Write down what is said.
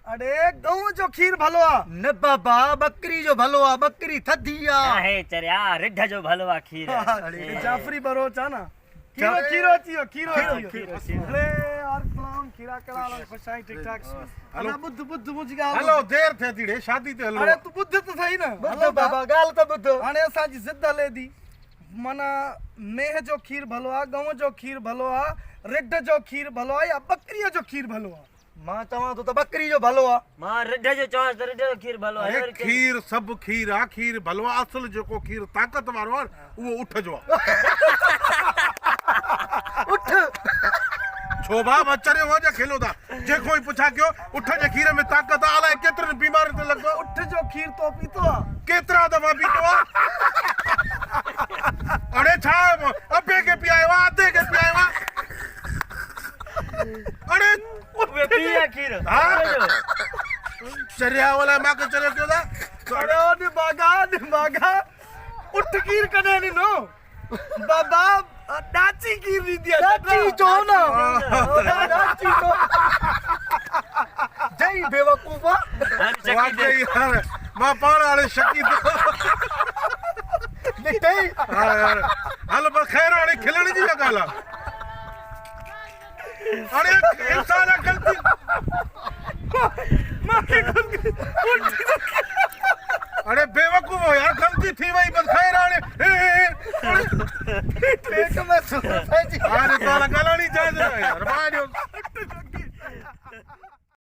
अरे गऊ जो खीर भलो आ न बाबा बकरी जो भलो आ बकरी थधी आ आहे चरिया रिढ जो भलो आ खीर अरे जाफरी बरो चा ना खीरो खीरो चियो खीरो खीरो अरे यार सलाम खीरा करा खुशाई ठीक ठाक अना बुद्ध बुद्ध मुझी गा हलो देर थे थी शादी ते हलो अरे तू बुद्ध तो सही ना बुद्ध बाबा गाल त बुद्ध हाणे असां जी जिद हले दी माना मेह जो खीर भलो आ गऊ जो खीर भलो आ रिढ जो खीर भलो आ या बकरी जो खीर भलो आ मां चवां तो त बकरी जो भलो आ मां रिढ जो चवां त रिढ जो खीर भलो आहे अरे खीर सब खीर आ खीर भलो आ असल जो खीर ताकत वारो आ वो उठ जो उठ छोबा बच्चे हो जा खेलो दा जे कोई पूछा क्यों उठ जे खीर में ताकत आला केतरन बीमारी ते लगदो उठ जो खीर तो पीतो आ केतरा दफा पीतो आ अरे छा अबे के पियाए वा आधे के पियाए वा अरे वे पिया खीर हां चरिया वाला मां के चरे क्यों दा अरे ओ दिमागा उठ खीर कने नी नो बाबा डाची खीर दी दिया डाची जो ना डाची जो जय बेवकूफा वाकई यार मां पाण वाले शकी निते हां यार हल पर खैर वाली खिलण जी गाला अरे इंसान गलती अरे बेवकूफ हो यार गलती थी वही बस खैर वाले पेट में सुन जी अरे तो गाला नहीं जाए यार मारियो